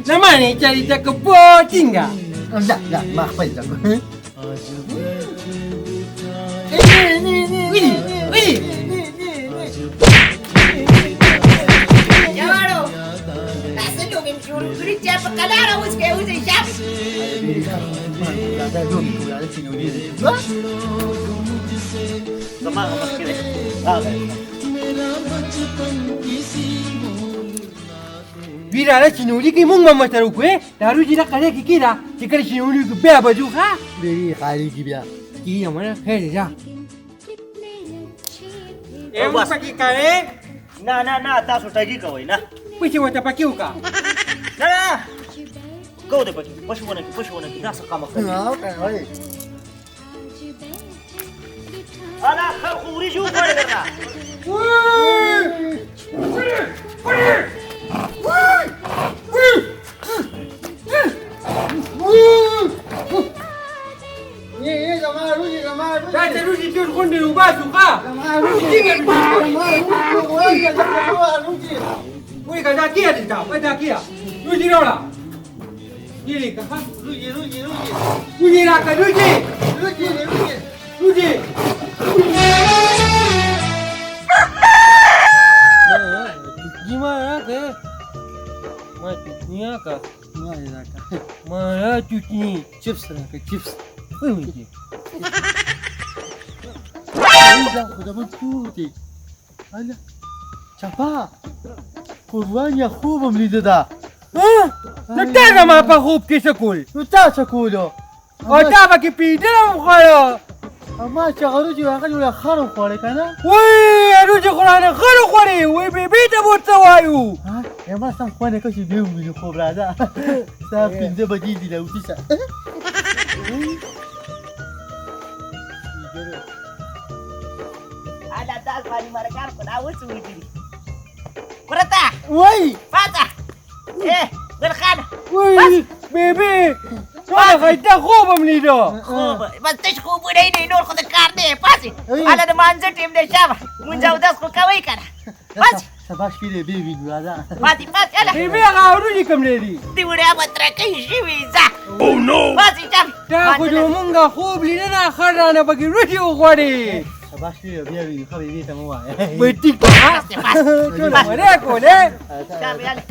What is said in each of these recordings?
Nama ni cerita kepoting enggak? Enggak, maaf aja aku. Wih. Lewano, tak senyum yang suruh beri Chapa kalah us ke us Chapa. Ada dong, ada sini ni. Sama apa kira? Bila ada sinuli ki mung mama taruh kue, taruh jira kaya kira, jika sinuli ku bea baju ha? Beri kali gila. Ki yang mana? Hei dah. Emang pakai kare? Na, ta sutagi kawai na. Pasti wata pakai uka. Na. Kau deh pakai. Pashu wana ki na sakama kau. Oi. Ana khar khuri ju pade karna. Ni Ruji. Dah terus itu kon di rumah suka. Ruji. Wih kata kia di tahu, kata kia. Ruji mana? Ini kah? Ruji nak ke Ruji. Gimana ke? Matinya kah? Mana cuci? Chips lah ke chips. Ruji. Udah mencuci. Alah. Chapa. Kurbannya خوب ملیده. نتا ما په خوب کې سکول نتا سکولو. او تا پکې پیډرم خورو اما چې غروجي هغه ولا خرو خوړې کنه. وای اروجه قرانه خلو خوري وای بیبي ته ورته وایو. ها ما سم خو نه کوي دی ویني خو براده. صاحب پنځه بجې دی لا وتیسه. Ada tak kali mereka pun awak suruh diri. Rata. وای Patah. Berkan. وای بیبي څنګه خایته خوبم لیدو خوب بس تش خوب دی نه نور خو د کار نه پاسي اله د مانځه ټیم دی شابه مونږ او داس خو کوي کنه پاس سبا شپې دی وی براده. پاتې اله بیبي هغه اروجه کوم لري دی وړیا متر کوي شي ویزا او نو پاسي چم تا خو د مونږه خوب لیدنه خرانه پکې روټي وغوړي سبا شپې بیا وی خو وی ته مو وای. بټی کا څنګه کوله شابه اله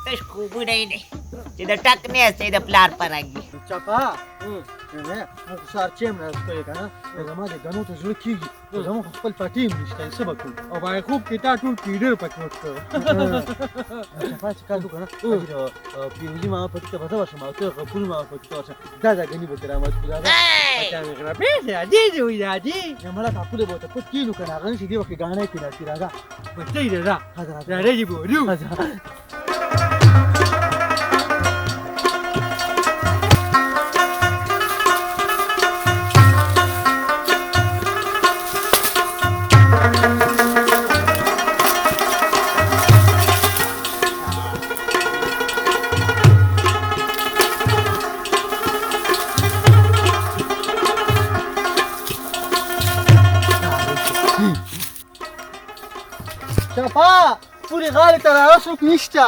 تش خوب دی نه چې د ټک نه سي د پلار پرګي چپا نه مو سار چیم نه کوي کنه زما د غنو ته زړه کیږي زما خپل پټیم نشته څه وکړو. او باندې خوب کې تا ټول پیډر پکې وکړو چپا چې کار وکړه پیوزي ما پټه پته وشم او ته خپل ما پټه وشم دا غنی به درامات کړه اچھا میرا پیسه دې وی دادی زما لا خپل به ته پټ کینو کنه غن شي دی وکړه غانې کړه چې راځه پټې ده دا راځي بولو چپا پوری غالی تراوش رو نیشته.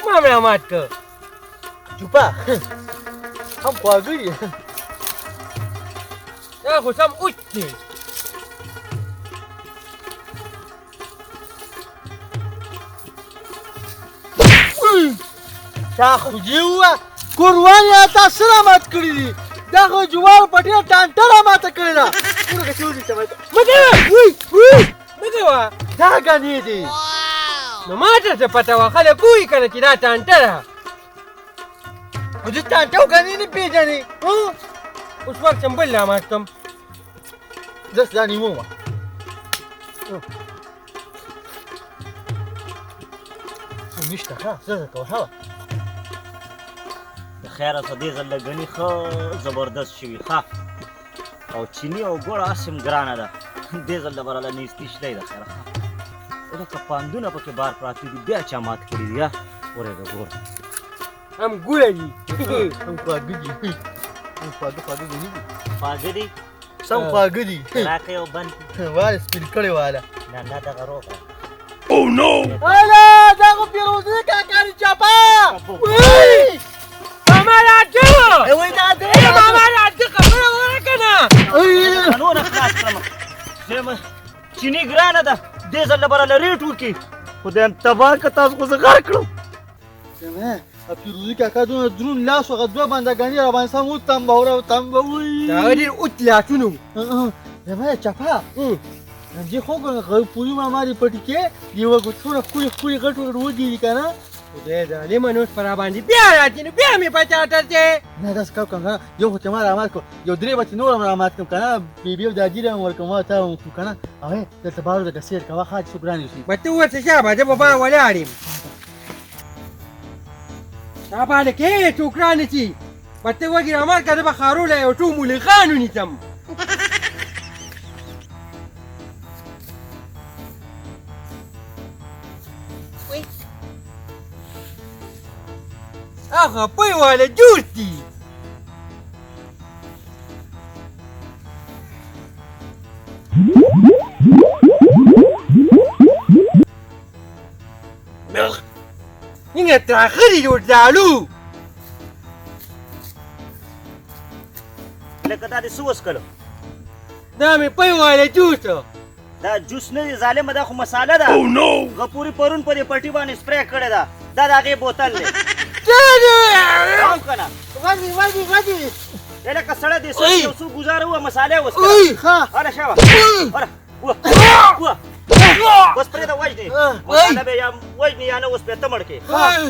ما ملامت که چپا هم خواهی یا خوشم اوچی تا خوجی ہوا قربانی آتا سلامت کری دی دا خو جوار پټیا ټانټره ماته کړی دا پوره کچوری ته مګه وا دا غنی دی نو ماته څه پته وا خلک کوی کنه چې دا ټانټره او دې ټانټو غنی نه پیژنې اوس ور چمبل لا ماستم زس دا نیمو نشته ښه زه کوه هوا خیر اوسه دې ځل غني خو زبردست شوي ښه او چینی او ګوړه اسم ګرانه ده دې ځل براله نیستی شلی ده خیر ښه لکه پاندونه پکې بار پراته دي بیا چا مات کړي دي ورېږه ګوره هم ګوله دي هم خواږه دي هم خواږه دي خواږه دي سم خواږه دي راکه یو بند واله سپین کړی واله نه دغه روغ اله دا خو پیروزي کاکا دی چاپا ماما راځه وای دا دی ماما راځه خبره وره کنه قانون اخلاص کړم زما چینی ګرانه ده دې ځل لپاره لري ټوکی خدای تبا که تاسو خو زه غر کړم پیروزي کاکا دونه درون لاس هغه دوه بندګانې را باندې سم وتمبوره وتمبوي دا ډېر اوت لاسونو زما چاپا دې خو ګل پوری ما دې پټی کې یو ګټونه خوري غټ ودی کنه خدای دا لیمنوس پر باندې بیا راځي نو بیا مې پچاټر دی نه داس کاو کنه یو خو ته ما رامات کو یو درې بچ نور ما رامات کوم کنه بیبي د اجیره ورکوم ته کنه اوه ته تبارو د کسیر کا واخا شکرانه شي بته ورته شابه ده بابا ولاړم شابه کې شکرانه شي بته وګی امر کده به خاروله یو ټو مولي قانوني تم هغه په واله جوړتي اینگه تاخیری جوړ دالو لکه دا دې څه وڅښلو دا مې په واله جوړ دا جوس نه دی ظالمه دا خو مساله ده غپوري پرون په دې پټي باندې سپری کړې ده دا د هغې بوتل دی پام که نه وادي لکه سړی دې یو څو ګزاره وه مسالې وڅښه هله شابه هله وه اوس پرېږده وژنې مساله به یا وژنې یا نه اوس بیا ته مړ کړې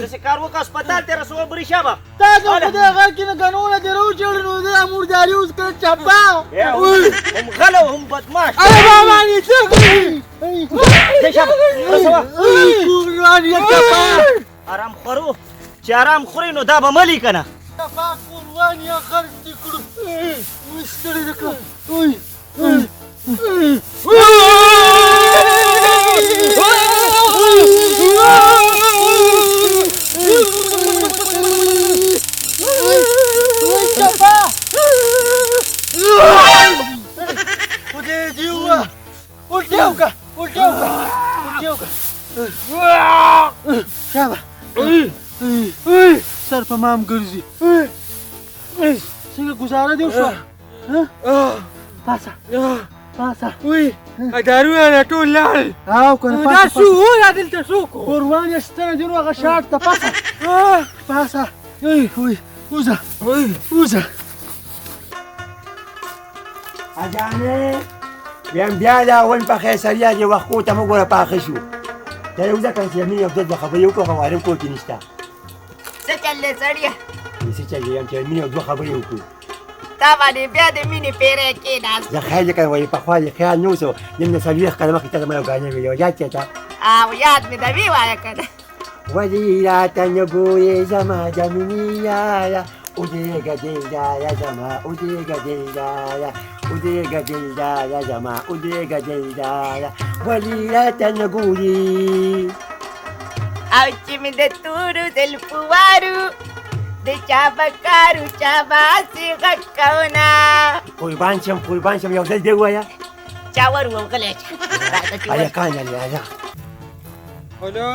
داسې کار وکړه هسپتال تې رسوه بري شابه تا د خدای غر کې نه ګنونه دې راوچړ نو دا مرداري اوس کړه چاپا هم غله هم بدماش بابا نې څه ځه شابه رسوه قرآن یا چاپا ارام خورو چې ارام خوري نو دا به ملي که نه چاپا قرآن یا خرڅ دې کړو ستړی دې کړه شابه سر په مام ګرځي څنګه گزاره دی وشوه پاسه دارویانه ټول لاړ او کنه دا څو و دا دلته څوک و قربان یې ستنه دی نو هغه شاټ ته پاسه وځه اجانه بیا دا اول په خیسریا دې وخت کو ته موږ وره پاخه شو دا یو ځکه چې مې یو د خبرې وکړو غواړم کور کې نشته څه چل دی سړیه څه چل دی چې مې یو دوه خبرې وکړو تا باندې بیا د مینې پیری کېناست زه خیال کوم وایي پخوا دې خیال نه اوسو نن څلوېښت کاله مخکې ته ما یو ګانې ویلې یاد چې ته او یاد مې د وی وایه که نه ولې راته نه ګورې زما جمیني یاره ودېږه دلداره زما ودېږه دلداره ودېږه دلداره زما ودېږه دلداره ولې راته نه ګورې او چې مې د تورو زلفو وارو د چا بکارو چا باسي غږ کوونه قربان شم یو ځل دې ووایه چا ور وغلی هلکان هلک هلو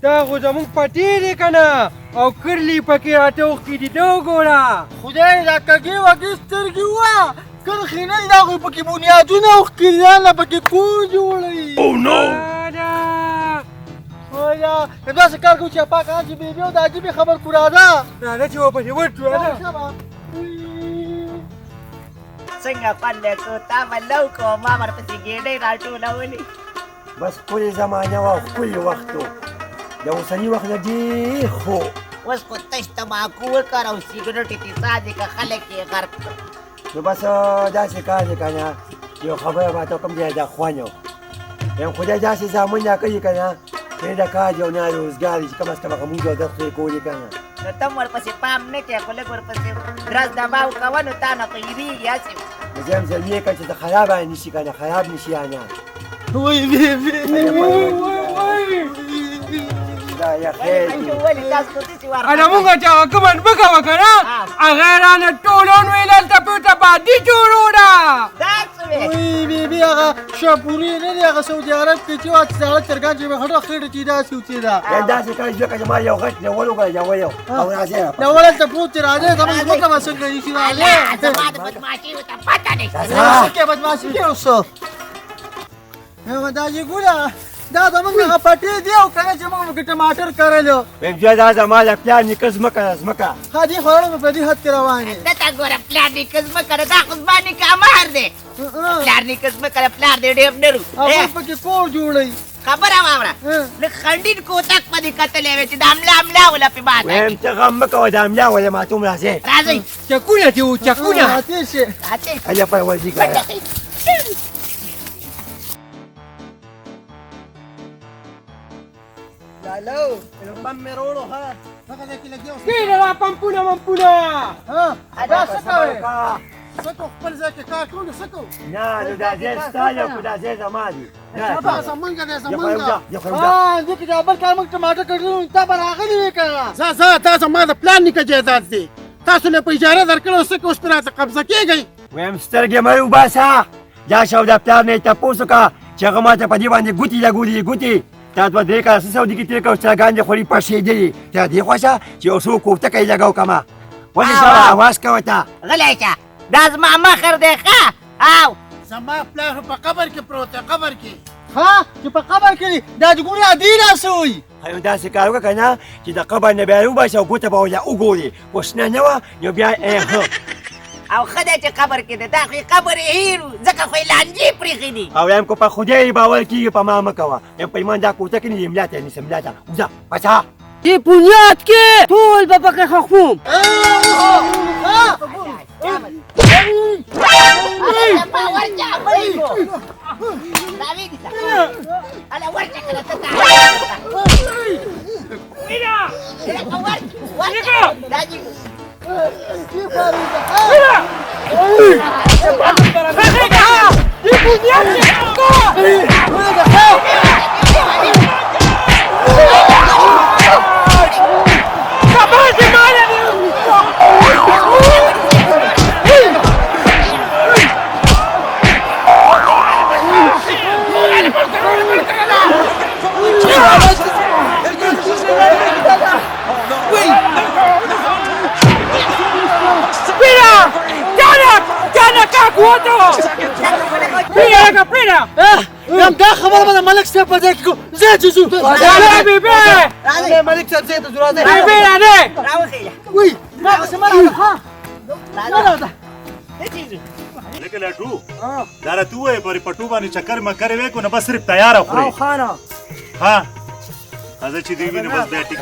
دا خو زمونږ پټی دی که نه او کرلي پکې راته اوښتي دي دا وګوره خدای دا کږې وږې سترګې وه کرښې نه دي دا خو پکې بنیادونه اوښتي دي ځان له پکې کور جوړوي وایه داسې کار کوو چې پاک چې بیبي او د عجیبې خبر کو راځه راځه چې وپسې ورټو راځه څنګه خوند دی کو تا به لو کوم ما ورپسې ګېډۍ راټولولې بس ښکلې زمانه وه او ښکلې وخت و د اوسني وخت نه ډېر ښو اوس خو تش تماکو وکړ او سګرټ یې تیزا دي که خلک یې غرق کړ نو بس داسې کار دی که نه یو خبره ماته کوم دی د خوند یم خدای داسې زامن راکړي که نه چې د کار یو نه روزګار چې کم از کم هغه مونږ او درس یې کولې که نه نو ته هم ورپسې پام نه کوې خو لږ ورپسې درز دباو کوه نو تا نه خو هېرېږي هسې نو زه هم زلمي کړم چې ته خراب نه شي که نه خراب نه شي یا نه وای بیبي دا يا خير ولې تاسو خو داسې وارخطا انا مونږ چې هغه کومه ځمکه وه که نه هغه یې رانه ټولون ویل هلته پورته بادي جوړونه داسې وې وی بیبي هغه شاپوري نه دی هغه سعودي عرب کې چې وه زاړه چرګان چې به خټه خېټه چې داسې وڅې ده داسې کوي ځکه چې ما یو غټ لول وکړ یو او راځي لول هلته پروت دی راځئ زموږ ځمکه به څنګه نیسي راځئ زما د بدماشي ورته پته نه څه کې بدماشي کې اوس دا چې ګوره دا زموږ هغه پټې دی او که نه چې موږ پکې ټماټر کرلو ویم چې دا زما د پلار نیکه ځمکه ها دې خوړل مې په دې حد کې روان یې دته ګوره پلار نیکه ځمکه ده دا خو زما نیکه امر دی پلار نیکه ځمکه ده پلار دی ډېر ډېر هغه پکې کور جوړوي خبره واوره لږ خنډین کوتک په دې کتلی وې چې د املا وله پې باده ویم ته غم مه کوه د املا ولې ماتوم راځې راځئ چکونه دي و چکونه تېر شي راځئ هلیا پر ورځي که لالو البم مې وروړو ها هغه ځای کې لګیا اوس کېنه را پمپونه ممپونه ها دا څه کوې څه کو خپل ځای کې کار کوو څه کوو نه نو دا ځای ستا دی خو دا ځای زما دی شابه زمونږ دی زمونږ یو دې کې دا بل کار موږ ټماټر کړو تا به راغلي وې که زه دا زما د پلان نیکه جایداد دی تاسو له په اجاره درکړی اوس څه اوس پرې راته قبضه کېږئ ویم سترګې مه وباسه دا شو د پلار نه یې تپوس وکړه چې هغه ما ته په دې باندې ګوتې لګولي ګوتې تا دوه درې کاله څه سعودي کې تېر کړه اوس چرګان دې خوري پړسېدلي ته دې خوښه چې یو څو کوفتکه یې لګو کړمه ولې سره اواز کوه ته غلی شه دا زما مخر دی ښه او زما پلار خو په قبر کې پروت دی قبر کې ها چې په قبر کې دا چې ګورې عادي راسوي نو داسې کار وکړه که نه چې د قبر نه بیا وباسي او ګوته به ورله وګوري اوس نه وه نو بیا او ښه دی چې قبر کې دی دا خو یې قبر یې هېرو ځکه خو یې لانجې پرېښي دي او یم که په خدای باور کېږي په ما مه کوه یم په ایمان دا کوټه کې نه دي ملا ته نیسه ملا ته وځه پاچا دې بنیاد کې ټول به پکې خخوم یم دا خبره به د ملک صاحب په ځای کې کوو ځه چې ځو بیبي ملک صاحب ځای ته ځو راځئ بیبي راځئ راوخېږه وی ما پسې مه راځه ها نه راځه لیکن لټو دا راته ووایې پرې پټو باندې چکر مکر وې کو نه بس صرف تیاره خورې ها راځه چې دوی وینو بس بیا ټیک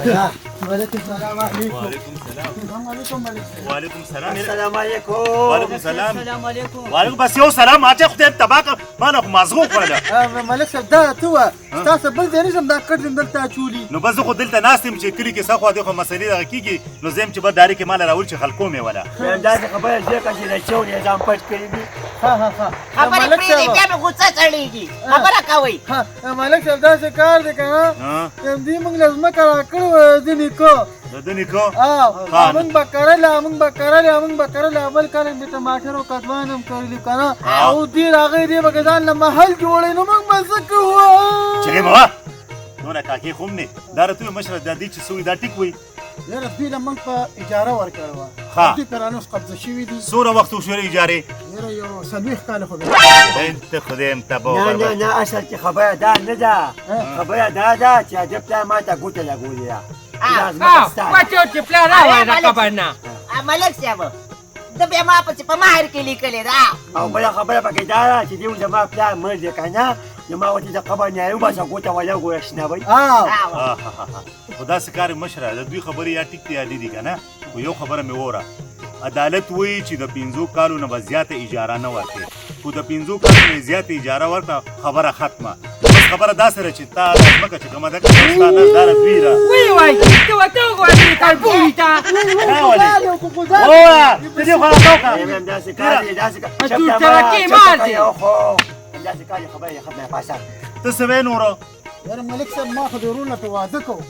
وعلیکم السلام علیکم وعلیکم السلام وعلیکم السلام السلام علیکم وعلیکم السلام وعلیکم بس یو سلام اچھا خدای تبا کا ما نه مازغو خوړله ملک صاحب دا ته وه ستاسو بل ځای نشم دا کټ یم دلته اچولي نو بس زه خو دلته ناست یم چې کلي کې څه خوا دې خو مسلې دغه کېږي نو زه یم چې بس دارې کې ماله راول چې خلکو مې وله ویم داسې خبره ځکه چې د چور نظام پټ کړي دي خبرې پرېږدئ بیا مې غوسه چړېږي خبره کوئ ملک صاحب داسې کار دی که نه دې موږ له ځمکه راکړې وه د نیکه د ده نیکه موږ به کرله بل کال مې ټماټر او کدوان هم کرلي که نه او دې راغی دې به که ځان له محل جوړوي نو موږ به څه کوو چغې مه وه نوره کاکې خو هم نه دا راته ووایه مشره دا دې چې سوي دا ټیک وایي یاره دوی له موږ په اجاره ورکړې وه دوی پرانه اوس قبضه شوي دي څومره وخت وشوې اجارې یاره یو 40 کاله خو ته خدای م تبه نه اصل کې خبره دا نه ده خبره دا ده چې د پلار ما ته ګوته لګولې ده بچو چې پلار راوړی د قبر نه ملک صاحب د بیا ما پسې په مهر کې لیکلې ده او بله خبره پکې دا ده چې دې زما پلار مړ دی که نه نو ما ورته د قبر نه راوباسه ګوته وله ګوره شنوئ خو داسې کار یې مشره د دوی خبرې یا ټیک دي یا دي که نه خو یو خبره مې ووره عدالت وایي چې د 5 کالو نه به زیاته اجاره نه ورکړي خو د 5 کالو نه زیاته اجاره ورکړه خبره ختمه بس خبره داسې ده چې تا ځمکه چې کومه ده که ستا نظاره دوی ده وی وای ته ورته وګورې کاربوي ته ووایه ته دې خوا راته ویم داسې کار دی داسې کار چرکې مال دی داسې کار یې خبره یې ختمه پاسه ته څه وایې نوره یاره ملک صاحب ما خو د ورونه په واده کوو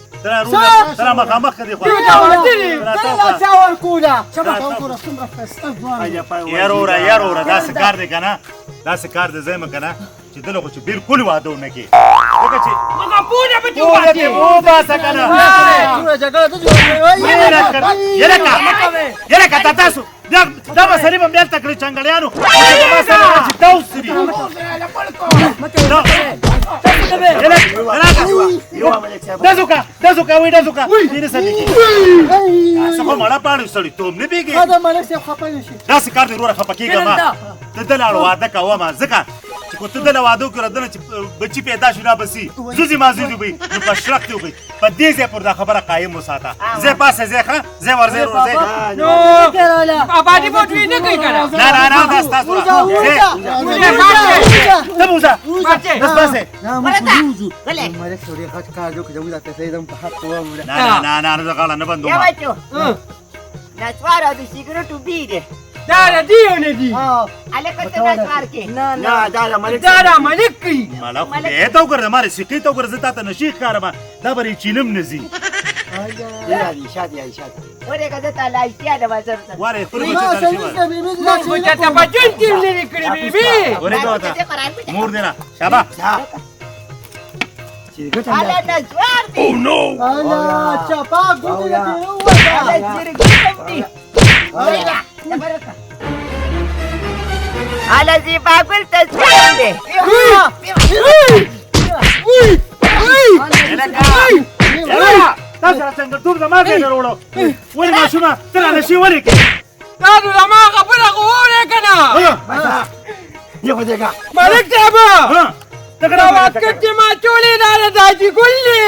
ترا مخامخ کدي خو لا چا ورکوله چا ورکوله څومره ښایسته ځوان یاره داسې کار دی که نه داسې کار دی زه یم که نه چې دله خو چې بلکل واده ونه کړي ځکه چې مقبوله به دې پوله دې وباسه که نه یره که تاسو دا به سړي به بیا تکړه چنګړیانو زما سره راشي دا وسري دزوکا دې سړي څه خو مړه پاڼې سړي توم نه پیږي دا ملک صاحب خفه نه شي داسې کار دې وروره خفه کېږه ما ته دله اړ واده کومه ځکه چې کو ته دله واده وکړه دله چې بچي پیدا شو را بسي زوزي مازوي دې وي نو په شرق دې وکړي په دې ځای پر دا خبره قایم وساته زه پاسه ځای ښه زه ورځې روزې آبادی بوټوي نه کوي کنه نه دا ستاسو ته بوزه داس پاسه ملک صاحب ډېر غټ کار وکړ زموږ د پیسې دم په حق ومره نه زه غاړه نه بندوم یا بچو نسوار او د سیګریټو بیره دا دی او نه دی الکه ته نسوار کې نه دا ملک دا ملک کوي مالا خو دې ته وګوره ماره سیکې ته وګوره زه تا ته نشي ښکارم دا به چینم نه ځي ورې که زه تا لاشیا د وزر ته واره خپل بچی ته شي خو چې ته بچن ټیم لري کړی بیبي ورې ته مور دې نه شابه اله نسوار دی الله چپا ګوډه اله چرګم دی اله زی باګل تصویر دی تاسو څنګه ټول زما ځای نه وروړو ولې ماشومه ته را نشي ولې کې دا نو زما خبره خو وره کنه یو دغه ملک صاحب دا وخت چې ما چولې دا د حاجي ګل دی